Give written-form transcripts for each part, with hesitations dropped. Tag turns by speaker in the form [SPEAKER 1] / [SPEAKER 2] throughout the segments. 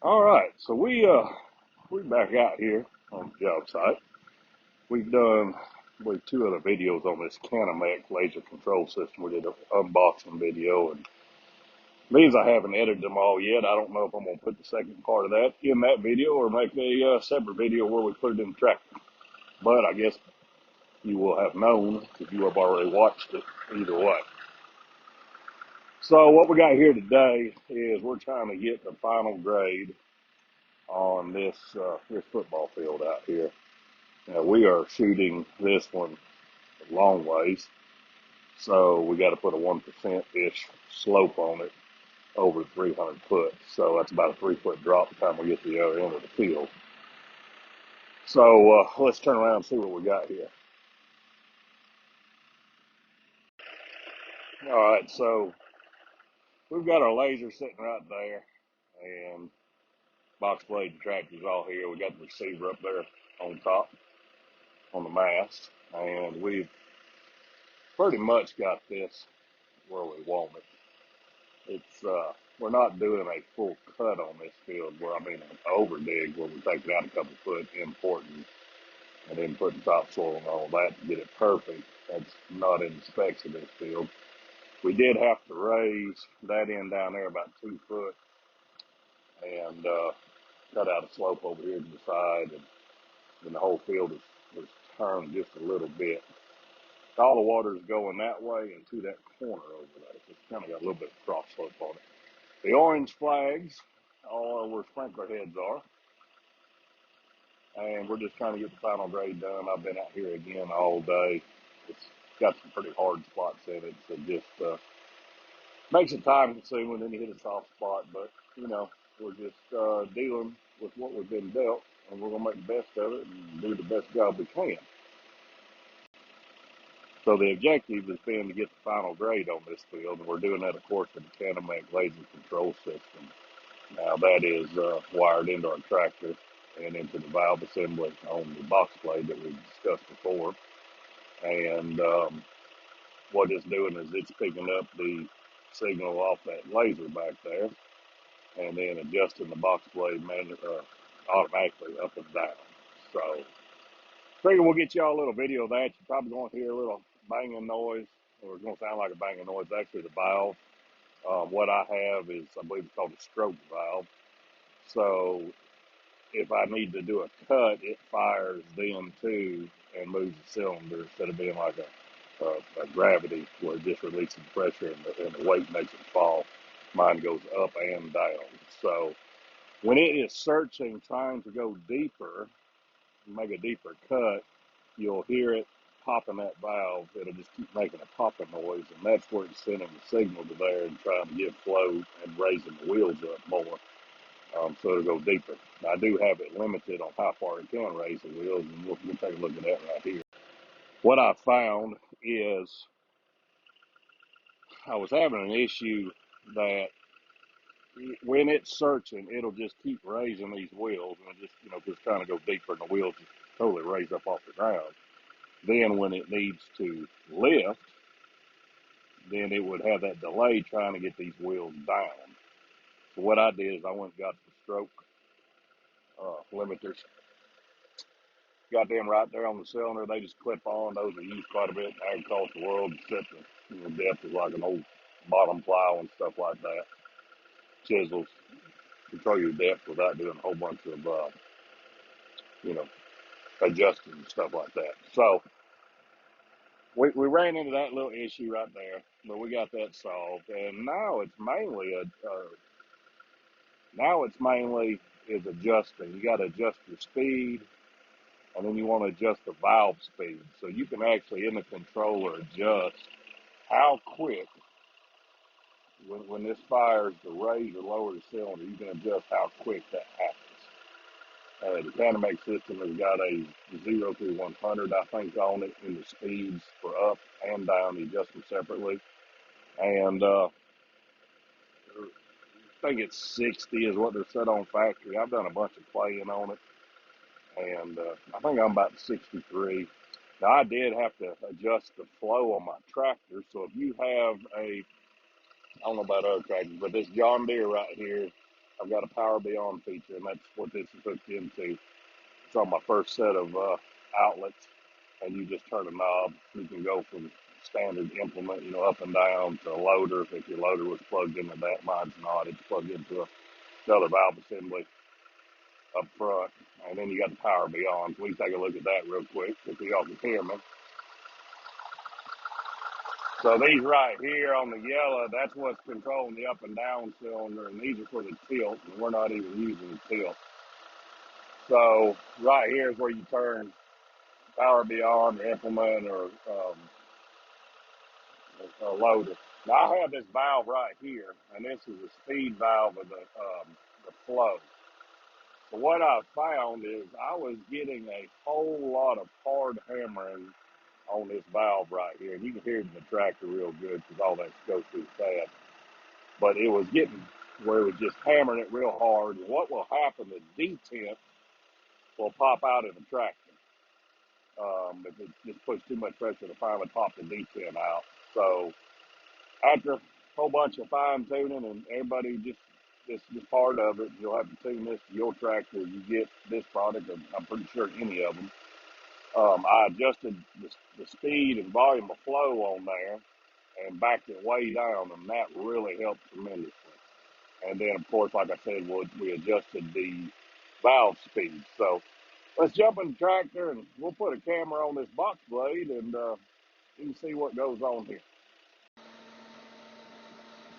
[SPEAKER 1] All right, so we back out here on the job site. We've done two other videos on this Canamek laser control system. We did an unboxing video, and means I haven't edited them all yet. I don't know if I'm gonna put the second part of that in that video or make a separate video where we put it in the tractor. But I guess you will have known if you have already watched it either way. So what we got here today is we're trying to get the final grade on this football field out here. Now we are shooting this one a long ways, so we got to put a 1%-ish slope on it over 300 foot. So that's about a 3-foot drop by the time we get to the other end of the field. So let's turn around and see what we got here. All right, so we've got our laser sitting right there, and box blade tractor's all here. We got the receiver up there on top on the mast, and we've pretty much got this where we want it. It's we're not doing a full cut on this field where an over dig where we take it out a couple foot, importing and then putting topsoil and all that to get it perfect. That's not in the specs of this field. We did have to raise that end down there about 2 foot and cut out a slope over here to the side, and then the whole field was turned just a little bit. All the water is going that way and to that corner over there. So it's kind of got a little bit of cross slope on it. The orange flags are where sprinkler heads are, and we're just trying to get the final grade done. I've been out here again all day. It's got some pretty hard spots in it, so just makes it time consuming. Then you hit a soft spot, but we're just dealing with what we've been dealt, and we're gonna make the best of it and do the best job we can. So the objective has been to get the final grade on this field, and we're doing that, of course, with the Canamek laser control system. Now that is wired into our tractor and into the valve assembly on the box blade that we discussed before. And what it's doing is it's picking up the signal off that laser back there and then adjusting the box blade automatically up and down. So figure we'll get y'all a little video of that. You're probably going to hear a little banging noise, or it's going to sound like a banging noise. Actually, the valve. What I have is, I believe it's called a stroke valve. So if I need to do a cut, it fires them too and moves the cylinder instead of being like a gravity where it just releases the pressure and the weight makes it fall. Mine goes up and down. So when it is searching, trying to go deeper, make a deeper cut, you'll hear it popping that valve. It'll just keep making a popping noise, and that's where it's sending the signal to there and trying to give flow and raising the wheels up more. So it'll go deeper. Now, I do have it limited on how far it can raise the wheels, and we'll take a look at that right here. What I found is I was having an issue that when it's searching, it'll just keep raising these wheels, and just trying to go deeper, and the wheels just totally raise up off the ground. Then when it needs to lift, then it would have that delay trying to get these wheels down. So what I did is I went and got the stroke limiters. Got them right there on the cylinder. They just clip on. Those are used quite a bit in the agricultural world. Set the depth is like an old bottom plow and stuff like that. Chisels control your depth without doing a whole bunch of you know adjusting and stuff like that. So we ran into that little issue right there, but we got that solved. And now it's mainly is adjusting. You got to adjust your speed, and then you want to adjust the valve speed. So you can actually in the controller adjust how quick, when this fires to raise or lower the cylinder, you can adjust how quick that happens. The Canamek system has got a 0 through 100, I think, on it in the speeds for up and down. You adjust them separately. And I think it's 60 is what they're set on factory. I've done a bunch of playing on it, and I think I'm about 63. Now, I did have to adjust the flow on my tractor. So if you have I don't know about other tractors, but this John Deere right here, I've got a Power Beyond feature, and that's what this is hooked into. It's on my first set of outlets, and you just turn a knob. You can go from standard implement, up and down, to a loader. If your loader was plugged into that, mine's not. It's plugged into another valve assembly up front. And then you got the Power Beyond. We can take a look at that real quick if y'all can hear me. So these right here on the yellow, that's what's controlling the up and down cylinder, and these are for the tilt, and we're not even using the tilt. So right here is where you turn Power Beyond or implement or a loader. Now I have this valve right here, and this is a speed valve of the flow. So what I found is I was getting a whole lot of hard hammering on this valve right here, and you can hear it in the tractor real good because all that goes through the tab. But it was getting where it was just hammering it real hard. And what will happen, the detent will pop out of the tractor. If it just puts too much pressure to finally pop the detent out. So after a whole bunch of fine tuning and everybody just part of it, you'll have to tune this to your tractor. You get this product, and I'm pretty sure any of them. I adjusted the speed and volume of flow on there and backed it way down, and that really helped tremendously. And then, of course, like I said, we adjusted the valve speed. So let's jump in the tractor, and we'll put a camera on this box blade, and you can see what goes on here.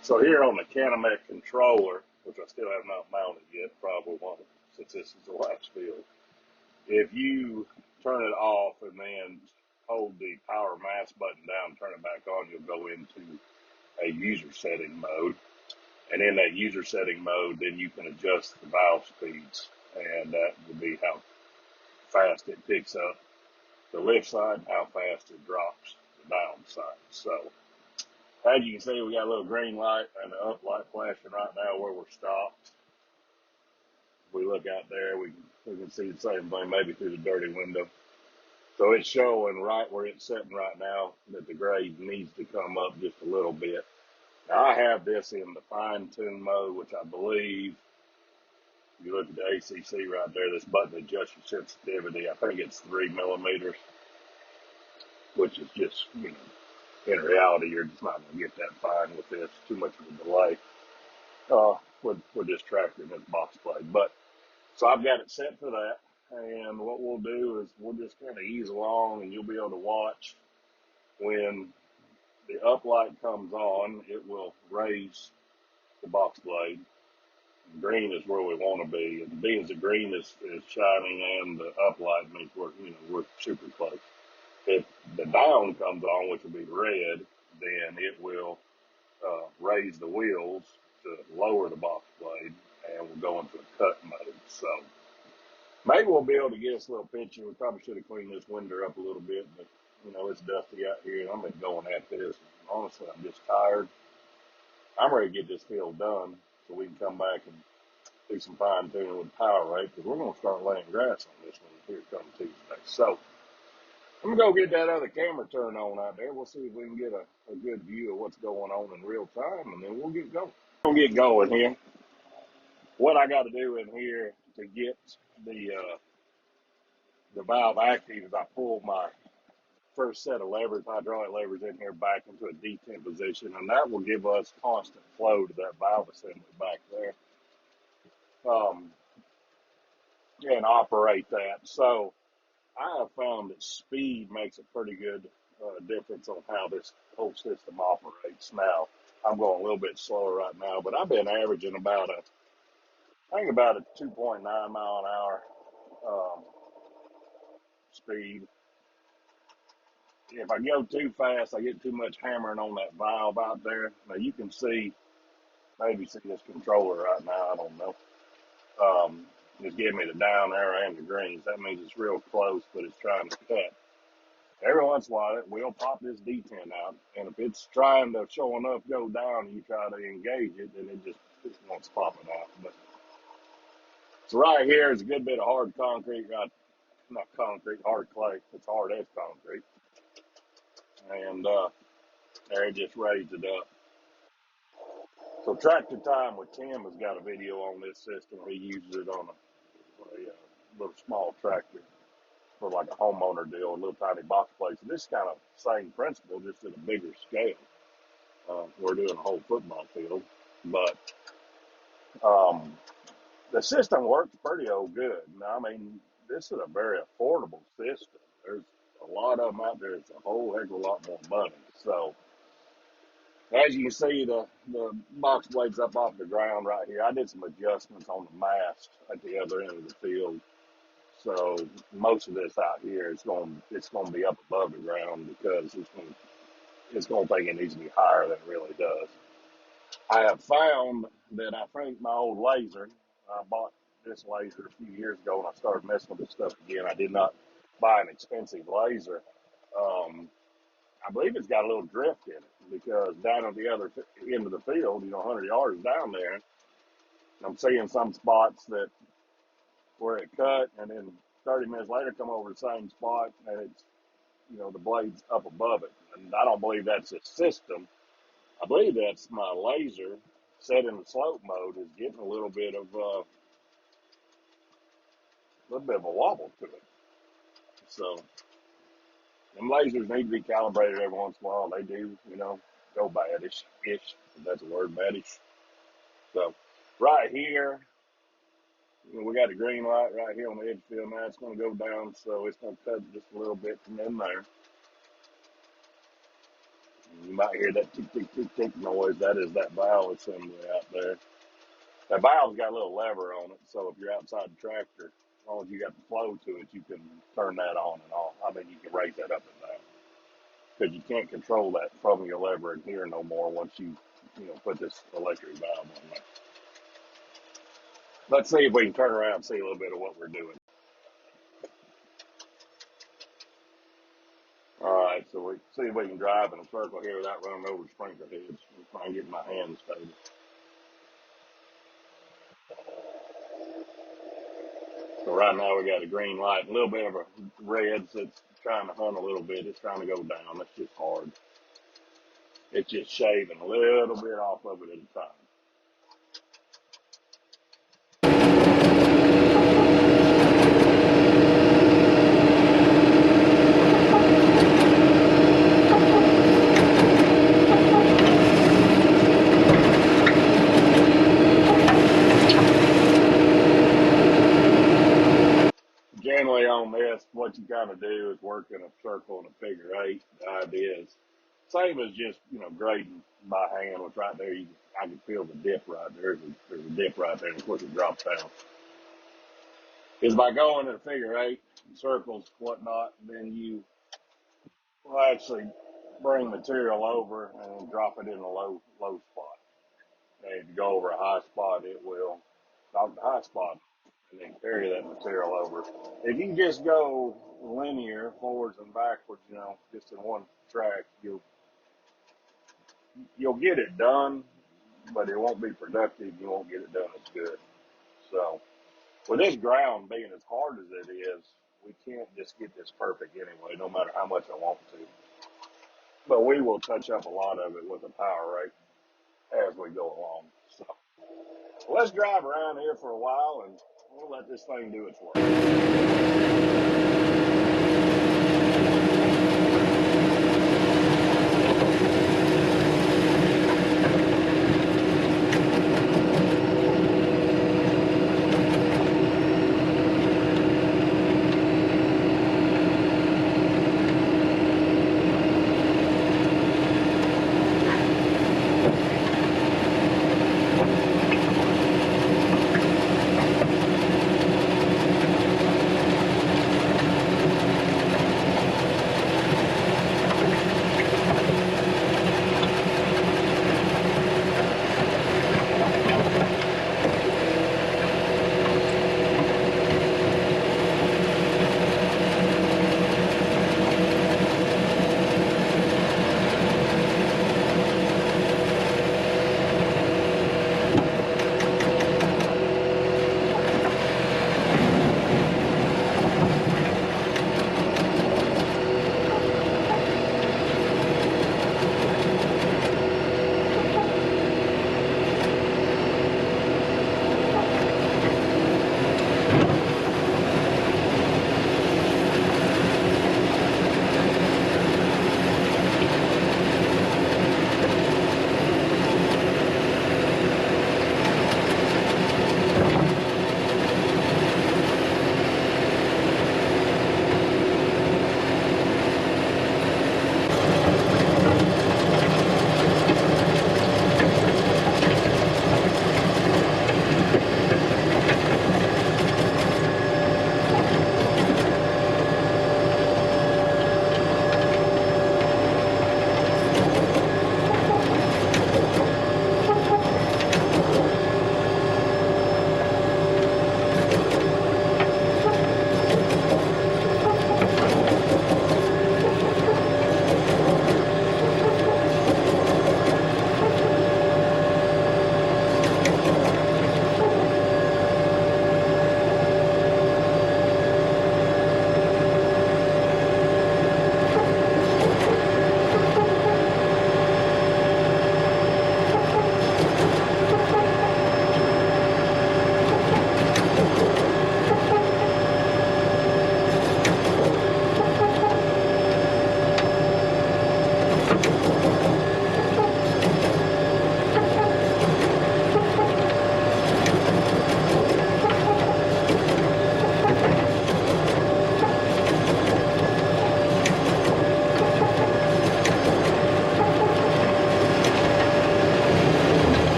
[SPEAKER 1] So here on the Canamek controller, which I still have not mounted yet, probably won't, since this is the last field. If you turn it off and then hold the power mask button down, turn it back on, you'll go into a user setting mode. And in that user setting mode, then you can adjust the valve speeds, and that will be how fast it picks up the lift side and how fast it drops the down side. So as you can see, we got a little green light and an up light flashing right now where we're stopped. If we look out there, we can see the same thing, maybe through the dirty window. So it's showing right where it's sitting right now that the grade needs to come up just a little bit. Now I have this in the fine tune mode, which I believe, if you look at the ACC right there, this button adjusts your sensitivity. I think it's 3 millimeters, which is just, in reality, you're just not going to get that fine with this. Too much of a delay with this tractor and this box blade. But so I've got it set for that. And what we'll do is we'll just kind of ease along, and you'll be able to watch when the up light comes on. It will raise the box blade. Green is where we want to be, and being the green is shining and the up light means we're super close. If the down comes on, which will be red, then it will raise the wheels to lower the box blade, and we'll go into a cut mode. So maybe we'll be able to get us a little picture. We probably should have cleaned this window up a little bit, but it's dusty out here, and I've been going at this. Honestly, I'm just tired. I'm ready to get this field done so we can come back and do some fine tuning with the power rate, because we're going to start laying grass on this one here come Tuesday. So I'm going to go get that other camera turned on out there. We'll see if we can get a good view of what's going on in real time, and then we'll get going. We'll get going here. What I got to do in here to get the valve active is I pull my first set of levers, hydraulic levers in here back into a detent position, and that will give us constant flow to that valve assembly back there. And operate that. So I have found that speed makes a pretty good difference on how this whole system operates. Now, I'm going a little bit slower right now, but I've been averaging about a 2.9 mile an hour speed. If I go too fast, I get too much hammering on that valve out there. Now you can maybe see this controller right now. I don't know. It's giving me the down arrow and the greens. That means it's real close, but it's trying to cut. Every once in a while, it will pop this detent out, and if it's trying to show enough go down and you try to engage it, then it just wants popping out. But so right here is a good bit of hard concrete, not concrete, hard clay. It's hard as concrete, and there it just raised it up. So Tractor Time with Tim has got a video on this system. He uses it on a little small tractor for like a homeowner deal, a little tiny box plates. This kind of same principle, just at a bigger scale. We're doing a whole football field, but um, the system works pretty old good. Now, I mean, this is a very affordable system. There's a lot of them out there. It's a whole heck of a lot more money. So as you can see, the box blades up off the ground right here. I did some adjustments on the mast at the other end of the field. So most of this out here is it's going to be up above the ground because it's going to think it needs to be higher than it really does. I have found that I think my old laser, I bought this laser a few years ago and I started messing with this stuff again. I did not buy an expensive laser. I believe it's got a little drift in it because down at the other end of the field, 100 yards down there, I'm seeing some spots that where it cut and then 30 minutes later come over the same spot and it's, the blade's up above it. And I don't believe that's a system. I believe that's my laser set in the slope mode is getting a little bit of a wobble to it. So them lasers need to be calibrated every once in a while. They do, go badish, if that's a word, badish. So right here, we got a green light right here on the edge field now. It's going to go down, so it's going to cut just a little bit from in there. You might hear that tick, tick, tick, tick noise. That is that valve assembly out there. That valve's got a little lever on it, so if you're outside the tractor, as long as you got the flow to it, you can turn that on and off. I mean, you can raise that up and down because you can't control that from your lever in here no more once you put this electric valve on there. Let's see if we can turn around and see a little bit of what we're doing. All right, so we see if we can drive in a circle here without running over sprinkler heads. I'm trying to get my hands stable. So right now we got a green light, a little bit of a red, so it's trying to hunt a little bit. It's trying to go down. It's just hard. It's just shaving a little bit off of it at a time. Generally on this, what you gotta do is work in a circle and a figure eight. The idea is same as just, grading by hand, which right there, I can feel the dip right there. There's a dip right there, and of course it drops down. Is by going in a figure eight, circles, whatnot, then you will actually bring material over and drop it in a low spot. And if you go over a high spot, it will knock the high spot and then carry that material over. If you just go linear, forwards and backwards, just in one track, you'll get it done, but it won't be productive. You won't get it done as good. So with this ground being as hard as it is, we can't just get this perfect anyway, no matter how much I want to. But we will touch up a lot of it with the power rate as we go along. So let's drive around here for a while and we'll let this thing do its work.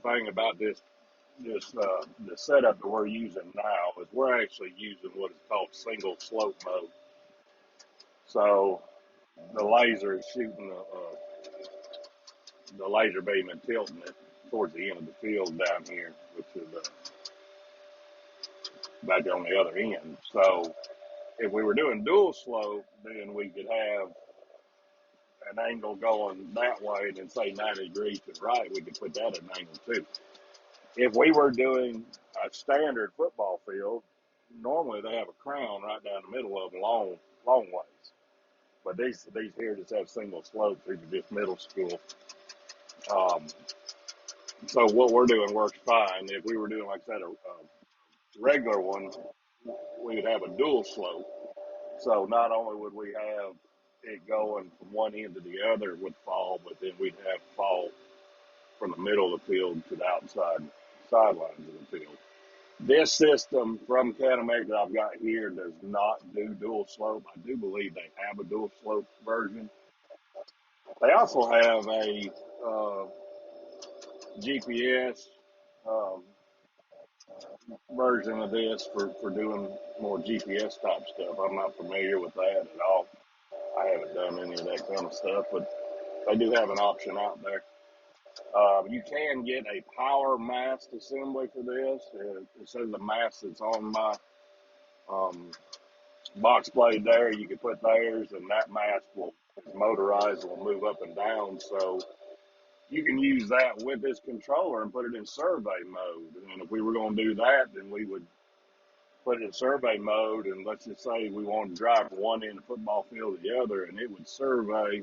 [SPEAKER 1] thing about the setup that we're using now is we're actually using what is called single slope mode. So the laser is shooting the laser beam and tilting it towards the end of the field down here, which is back on the other end. So if we were doing dual slope, then we could have an angle going that way and then say 90 degrees to the right, we could put that at an angle too. If we were doing a standard football field, normally they have a crown right down the middle of them long ways. But these here just have single slopes. These are just middle school. Um, so what we're doing works fine. If we were doing, like I said, a regular one, we would have a dual slope. So not only would we have it going from one end to the other would fall, but then we'd have fall from the middle of the field to the outside sidelines of the field. This system from Canamek that I've got here does not do dual slope. I do believe they have a dual slope version. They also have a GPS um, version of this for doing more GPS type stuff. I'm not familiar with that at all. I haven't done any of that kind of stuff, but they do have an option out there. You can get a power mast assembly for this. It says the mast that's on my um, box blade there. You can put theirs, and that mast is motorized, will move up and down. So you can use that with this controller and put it in survey mode. And if we were going to do that, then we would put it in survey mode. And let's just say we wanted to drive from one end of the football field to the other, and it would survey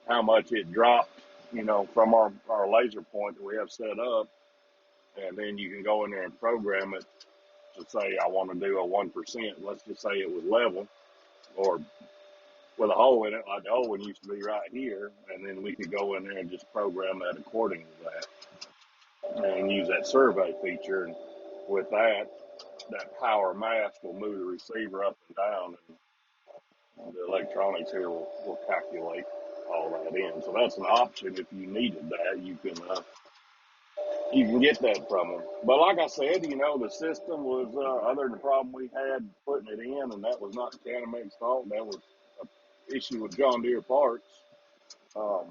[SPEAKER 1] how much it dropped, from our laser point that we have set up. And then you can go in there and program it to say, I want to do a 1%. Let's just say it was level or with a hole in it, like the hole one used to be right here. And then we could go in there and just program that according to that and use that survey feature. And with that power mast will move the receiver up and down, and the electronics here will calculate all that in. So that's an option. If you needed that, you can get that from them. But like I said, the system was, other than the problem we had putting it in, and that was not Canamek's fault. That was an issue with John Deere parts. The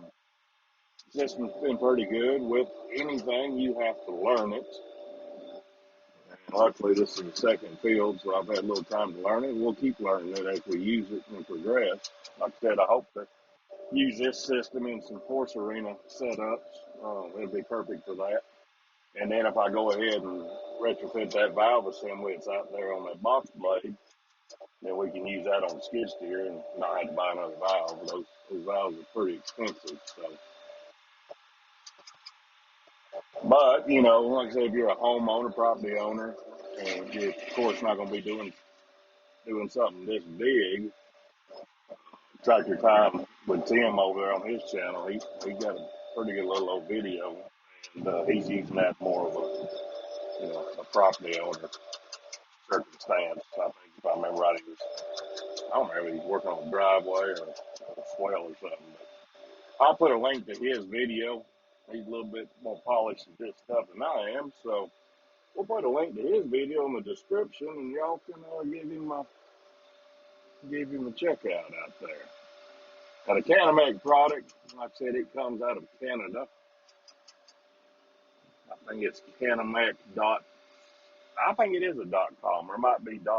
[SPEAKER 1] system's been pretty good. With anything, you have to learn it. And luckily, this is the second field, so I've had a little time to learn it. We'll keep learning it as we use it and progress. Like I said, I hope to use this system in some horse arena setups. It'll be perfect for that. And then if I go ahead and retrofit that valve assembly that's out there on that box blade, then we can use that on the skid steer and not have to buy another valve. Those valves are pretty expensive. So, but like I said, if you're a homeowner, property owner, and you're of course not going to be doing something this big, Tractor Time with Tim over there on his channel, he got a pretty good little old video, and he's using that more of a property owner circumstance. I think if I remember right, I don't remember if he was working on a driveway or a swale or something. But I'll put a link to his video. He's a little bit more polished at this stuff than I am, so we'll put a link to his video in the description, and y'all can give him a check out there. Now the Canamek product, like I said, it comes out of Canada. I think it's Canamek dot. I think it is a .com, or it might be .ca.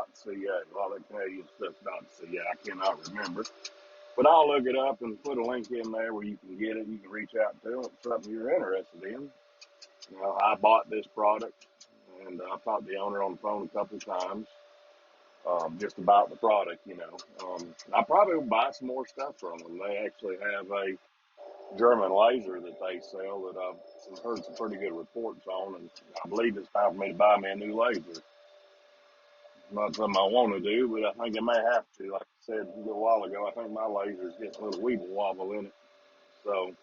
[SPEAKER 1] All that Canadian stuff .ca. I cannot remember. But I'll look it up and put a link in there where you can get it. You can reach out to them if it's something you're interested in. I bought this product, and I've talked to the owner on the phone a couple of times, just about the product. I probably will buy some more stuff from them. They actually have a German laser that they sell that I've heard some pretty good reports on, and I believe it's time for me to buy me a new laser. Not something I want to do, but I think I may have to. Like I said a little while ago, I think my laser's getting a little weeble wobble in it. So,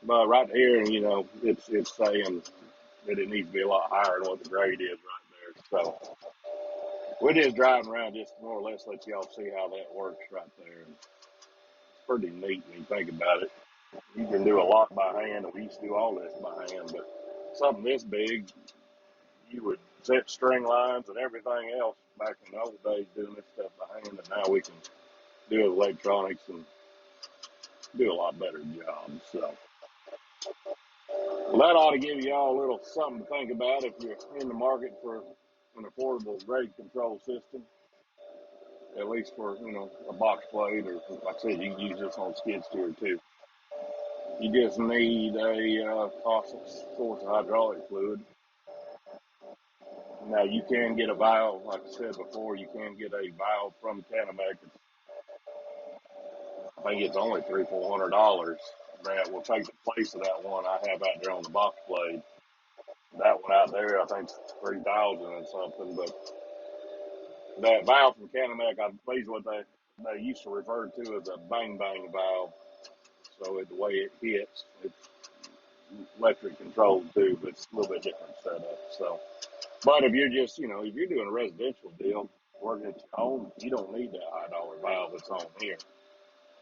[SPEAKER 1] but right here, it's saying that it needs to be a lot higher than what the grade is right there. So, we're just driving around just more or less let y'all see how that works right there. It's pretty neat when you think about it. You can do a lot by hand, and we used to do all this by hand, but something this big, you would set string lines and everything else back in the old days doing this stuff by hand, and now we can do it with electronics and do a lot better job. So, well, that ought to give you all a little something to think about if you're in the market for an affordable grade control system, at least for, a box blade, or like I said, you can use this on skid steer too. You just need a constant source of hydraulic fluid. Now you can get a valve, like I said before, you can get a valve from Canamek. I think it's only $300-400 that will take the place of that one I have out there on the box blade. That one out there, I think, is 3,000 and something. But that valve from Canamek, I believe what they used to refer to as a bang bang valve. So the way it hits, it's electric controlled too, but it's a little bit different setup. So, but if you're just, if you're doing a residential deal, working at your home, you don't need that high-dollar valve that's on here.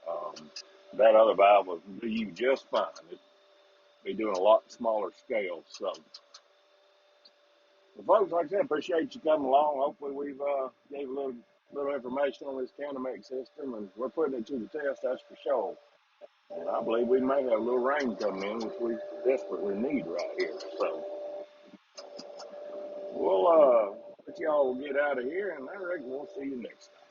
[SPEAKER 1] Um, that other valve will do you just fine. It'd be doing a lot smaller scale. So, well, folks, like I said, appreciate you coming along. Hopefully, we've gave a little information on this Canamek system, and we're putting it to the test. That's for sure. And I believe we may have a little rain coming in, which we desperately need right here. So, we'll let y'all get out of here, and I reckon we'll see you next time.